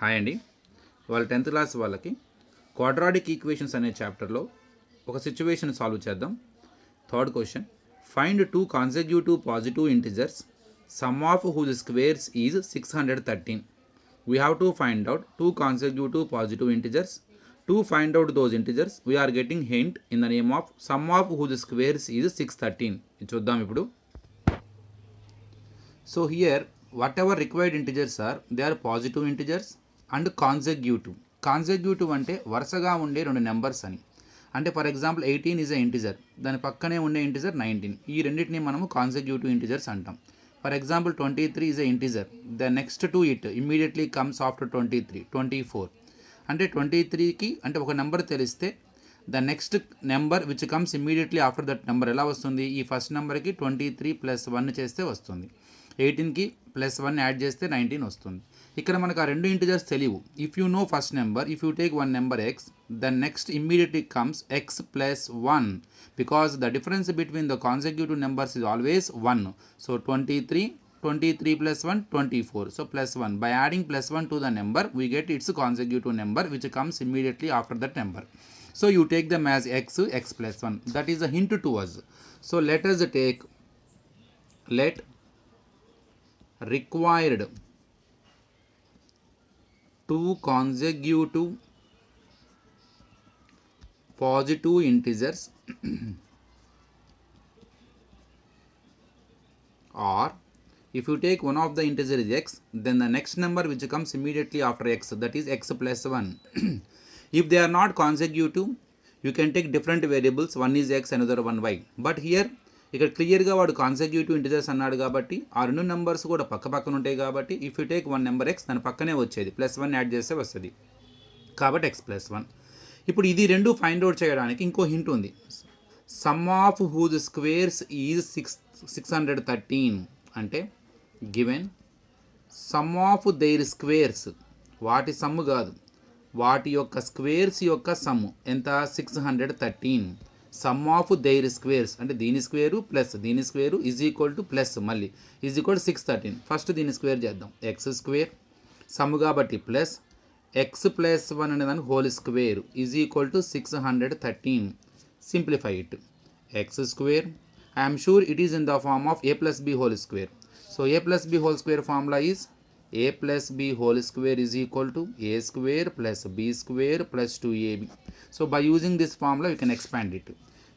Hi అండి. వాళ్ళ 10th class వాళ్ళకి క్వాడ్రాటిక్ ఈక్వేషన్స్ అనే చాప్టర్లో ఒక సిచ్యువేషన్ సాల్వ్ చేద్దాం. Third question, find two consecutive positive integers sum of whose squares is 613. We have to find out two consecutive positive integers. To find out those integers, we are getting hint in the name of sum of whose squares is 613. ఇది చూద్దాం ఇప్పుడు. So here whatever required integers are, they are positive integers and consecutive. Consecutive అంటే వరుసగా ఉండే రెండు numbers అని. అంటే for example 18 is a integer, దాని పక్కనే ఉండే ఇంటిజర్ 19. ఈ రెండింటిని మనము కాన్సెక్యూటివ్ ఇంటిజర్స్ అంటాం. For example 23 is a integer, the next to it immediately comes after 23, 24. అంటే 23కి అంటే ఒక నెంబర్ తెలిస్తే the next number which comes immediately after that number ఎలా వస్తుంది? ఈ ఫస్ట్ నెంబర్కి 23 + 1 చేస్తే వస్తుంది. 18కి +1 యాడ్ చేస్తే 19 వస్తుంది. ఇక్కడ మనకు ఆ రెండు ఇంటిజర్స్ తెలియవు. If you know first number, if you take one number X, the next immediately comes X + 1 because the difference between the consecutive numbers is always 1. So 23 + 1 24. So +1. By adding +1 to the number, we get its consecutive number which comes immediately after that number. So you take them as x + 1. That is a hint to us. So let us take required two consecutive positive integers or if you take one of the integer is x, then the next number which comes immediately after x, that is x + 1. If they are not consecutive, you can take different variables, one is x, another one y. But here ఇక్కడ క్లియర్గా వాడు consecutive integers అన్నాడు కాబట్టి ఆ రెండు numbers కూడా పక్క పక్కన ఉంటాయి కాబట్టి if you take one number X, దాని పక్కనే వచ్చేది +1 యాడ్ చేస్తే వస్తుంది కాబట్టి x + 1. ఇప్పుడు ఇది రెండు ఫైండ్ అవుట్ చేయడానికి ఇంకో హింట్ ఉంది. Sum of whose squares is 613 అంటే given sum of their squares, వాటి సమ్ము కాదు, వాటి యొక్క స్క్వేర్స్ యొక్క సమ్ము ఎంత? 613. సమ్ ఆఫ్ దెయిర్ స్క్వేర్స్ అంటే దీని స్క్వేరు ప్లస్ దీని square is equal to plus మళ్ళీ ఈజ్ ఈక్వల్ 613. ఫస్ట్ దీని స్క్వేర్ చేద్దాం. ఎక్స్ స్క్వేర్ సమ్ కాబట్టి ప్లస్ ఎక్స్ + 1 అనే దానికి whole square is equal to 613. Simplify it. X square, I'm sure it is in the form of a + b whole square. So a + b whole square formula is a + b whole square is equal to a square + b square + 2ab. So by using this formula you can expand it.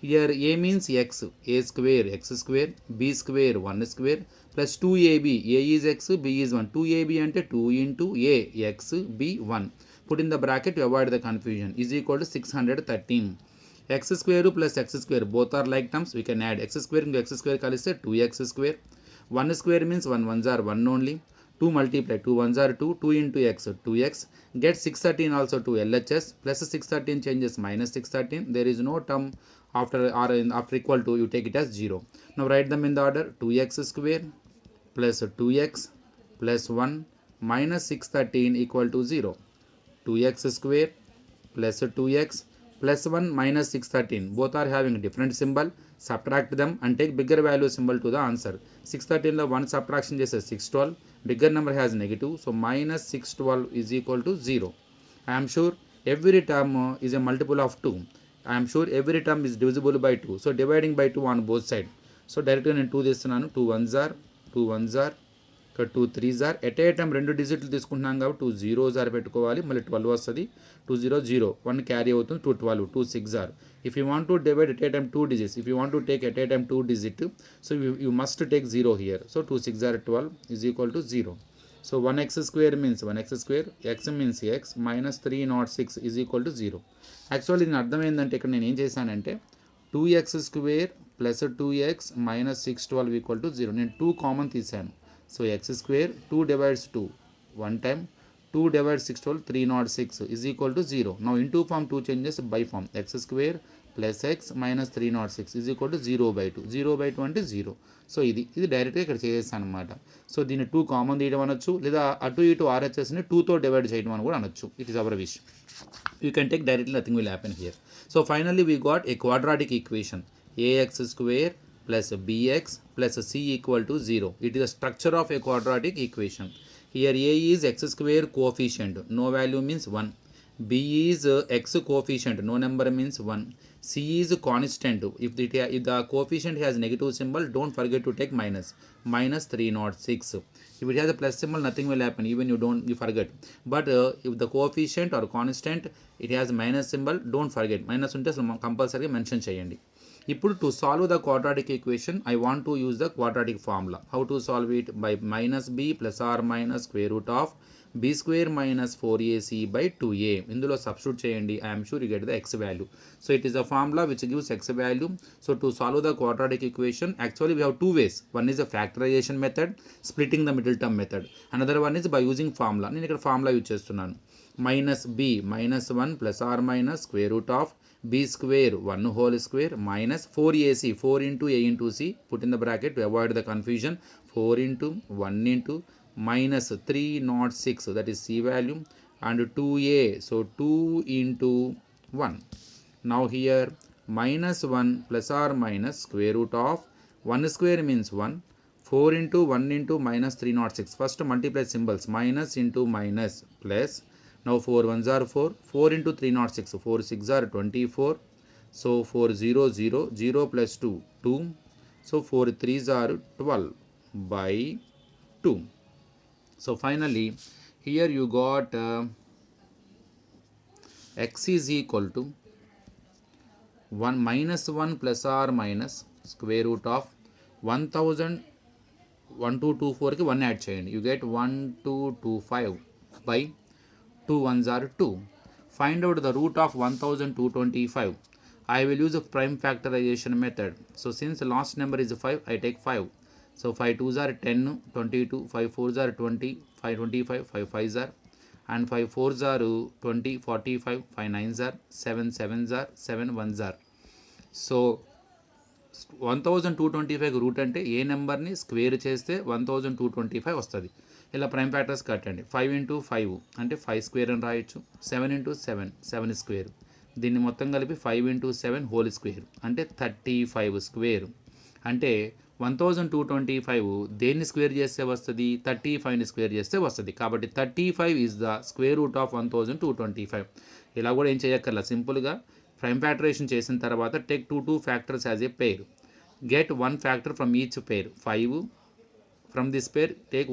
Here a means x, a square x square, b square 1 square plus 2ab, a is x, b is 1, 2ab ante 2 into a x b 1. Put in the bracket to avoid the confusion, is equal to 613. X square plus x square both are like terms, we can add x square into x square kaliste 2x square. 1 square means 1 ones are 1 only. 2 multiply 2 ones are 2, 2 into x 2x, get 613 also to LHS, plus 613 changes minus 613, there is no term after or after equal to, you take it as 0. Now write them in the order. 2x square plus 2x plus 1 minus 613 equal to 0. 2x square plus 2x plus 1 minus 613, both are having a different symbol. Subtract them and take bigger value symbol to the answer. 613 లో 1 subtraction చేస్తే 612, bigger number has negative, so minus 612 is equal to 0. I am sure every term is a multiple of 2. I am sure every term is divisible by 2, so dividing by 2 on both sides. So directly నేను 2 తీస్తున్నాను. 2 ones are 2 ones are, ఇక్కడ 2 3s are, at a time రెండు డిజిట్లు తీసుకుంటున్నాం కాబట్టి 2 zeros are పెట్టుకోవాలి, మళ్ళీ 12 వస్తుంది. 2 0 0 1 carry అవుతుంది. 2 12 2 6 are. If you want to divide at a time 2 digits, if you want to take at a time 2 digit, so you must take 0 here. So 2 6 are 12 is equal to 0. So 1x square means 1x square, x means x minus 306 is equal to 0. Actually దీని అర్థం ఏంటంటే ఇక్కడ నేను ఏం చేశానంటే 2x square plus 2x minus 612 equal to 0. నేను 2 common తీసాను. So x square 2 divides 2 1 time, 2 divides 612 306 is equal to 0. Now into form 2 changes by form, x square plus x minus 306 is equal to 0/2. 0/2 అంటే 0. So ఇది డైరెక్ట్గా ఇక్కడ చేసేస్తాను అనమాట. So దీన్ని 2 common తీయడం అనొచ్చు, లేదా అటు ఇటు RHSని 2తో డివైడ్ చేయడం అని కూడా అనొచ్చు. It is our wish. You can take directly, nothing will happen here. So finally we got a quadratic equation, ax square plus bx plus c equal to 0. It is the structure of a quadratic equation. Here A is x square coefficient, no value means 1. B is x coefficient, no number means 1. C is constant. If the coefficient has negative symbol, don't forget to take minus. Minus 306. If it has a plus symbol, nothing will happen, even you forget. But if the coefficient or constant it has minus symbol, don't forget. Minus unte compulsory mention cheyandi. ఇప్పుడు to solve the quadratic equation, I want to use the quadratic formula. How to solve it? By minus b plus or minus square root of b square minus 4ac by 2a. ఇందులో substitute చేయండి. I am sure you get the x value. So it is a formula which gives x value. So to solve the quadratic equation, actually we have two ways. One is the factorization method, splitting the middle term method. Another one is by using formula. నేను ఇక్కడ formula use చేస్తున్నాను. Minus b minus 1 plus or minus square root of b square 1 whole square minus 4ac, 4 into a into c, put in the bracket to avoid the confusion, 4 into 1 into minus 306, that is c value, and 2a, so 2 into 1. Now here minus 1 plus or minus square root of 1 square means 1, 4 into 1 into minus 306. First multiply symbols, minus into minus plus. Now 4 1s are 4, 4 into 306, 4 6 are 24, so 4 0 0, 0 plus 2, 2, so 4 3s are 12 by 2. So finally here you got x is equal to 1 minus 1 plus or minus square root of 1000, 1224 ki 1 add cheyandi, you get 1225 by 2 1s are 2. Find out the root of 1225. I will use a prime factorization method. So since the last number is 5, I take 5. So 5 2s are 10, 22, 5 4s are 20, 5 25, 5 5s are, and 5 4s are 20, 45, 5 9s are, 7 7s are, 7 1s are. So 1225 route అంటే ఏ నెంబర్ని square చేస్తే 1225 వస్తుంది. ఇలా prime factors కట్టండి. 5 into 5 అంటే 5 square అని రాయొచ్చు. 7 into 7 7 square. దీన్ని మొత్తం కలిపి 5 ఇంటూ 7 హోల్ స్క్వేర్ అంటే 35 స్క్వేర్. అంటే 1225 దేన్ని స్క్వేర్ చేస్తే వస్తుంది? 35ని స్క్వేర్ చేస్తే వస్తుంది. కాబట్టి 35 is the square root of 1225. ఇలా కూడా ఏం చేయక్కర్లా, సింపుల్గా prime factorization చేసిన తర్వాత take two factors as a pair, get one factor from each pair. 5 from this pair take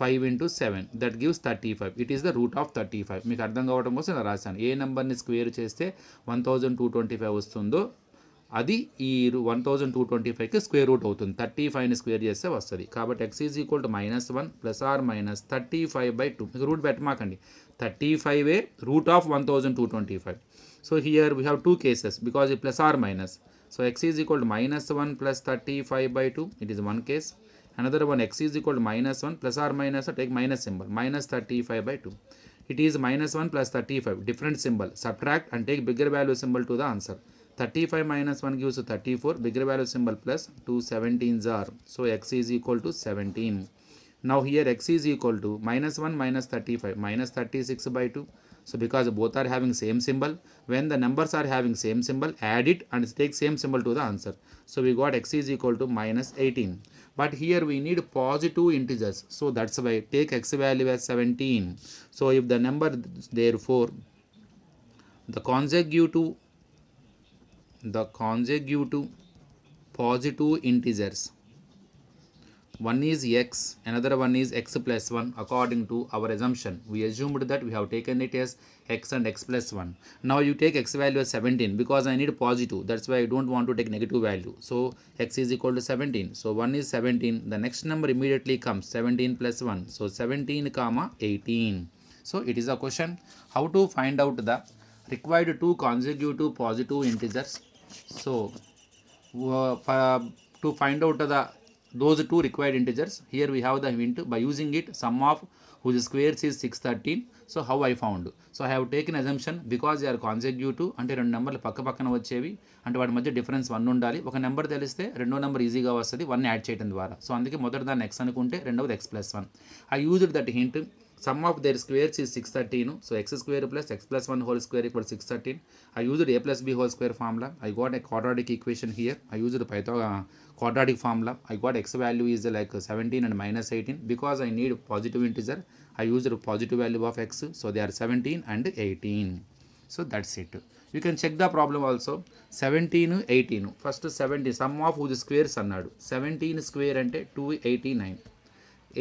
5 into 7, that gives 35. It is the root of 35. మీకు అర్థం కావడం కోసం ఇలా రాశాను. ఏ నెంబర్ని స్క్వేర్ చేస్తే 1225 వస్తుందో అది ఈ 1225కి స్క్వేర్ రూట్ అవుతుంది. 35ని స్క్వేర్ చేస్తే వస్తుంది. కాబట్టి x is equal to -1 plus or minus 35/2. మీకు రూట్ పెట్టమాకండి. 35 root of 1225. So here we have two cases because it plus or minus. So x is equal to -1 plus 35/2. It is one case. Another one, x is equal to -1 plus or minus, take minus symbol, minus 35/2. It is -1 plus 35, different symbol. Subtract and take bigger value symbol to the answer. 35 minus 1 gives 34, bigger value symbol plus 2 17s are. So x is equal to 17. Now here x is equal to -1 minus 35 minus 36/2. So because both are having same symbol, when the numbers are having same symbol, add it and take same symbol to the answer. So we got x is equal to -18. But here we need positive integers. So that's why take x value as 17. So if the number, therefore the consecutive positive integers, one is x, another one is x plus 1. According to our assumption, we assumed that we have taken it as x and x plus 1. Now you take x value as 17 because I need positive, that's why I don't want to take negative value. So x is equal to 17. So 1 is 17, the next number immediately comes 17 plus 1. So 17 comma 18. So it is a question how to find out the required two consecutive positive integers. So to find out those two required integers, here we have the hint. By using it, sum of whose squares is 613. So how I found? So I have taken assumption because they are consecutive, అంటే రెండు నెంబర్లు పక్క పక్కన వచ్చేవి అంటే వాటి మధ్య difference 1 ఉండాలి. ఒక నెంబర్ తెలిస్తే రెండో నెంబర్ ఈజీగా వస్తుంది 1 యాడ్ చేయడం ద్వారా. సో అందుకే మొదటి దాన్ని x అనుకుంటే రెండవది x plus 1. I used that hint Sum of their squares is 613. So x square plus x plus 1 whole square equals 613. I used a plus b whole square formula. I got a quadratic equation here. I used quadratic formula. I got x value is like 17 and minus 18. Because I need positive integer, I used a positive value of x. So they are 17 and 18. So that's it. You can check the problem also. 17, 18. First 17. Sum of whose squares అన్నాడు. 17 square అంటే 289.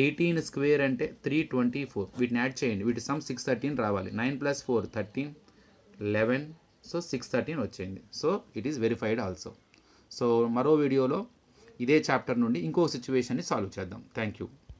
18 square అంటే 324. వీటిని add చేయండి. వీటి some 613 రావాలి. 9 + 4 13 11. So 613 వచ్చింది. So it is verified also. So మరో వీడియోలో ఇదే చాప్టర్ నుండి ఇంకో సిచ్యువేషన్ని సాల్వ్ చేద్దాం. Thank you.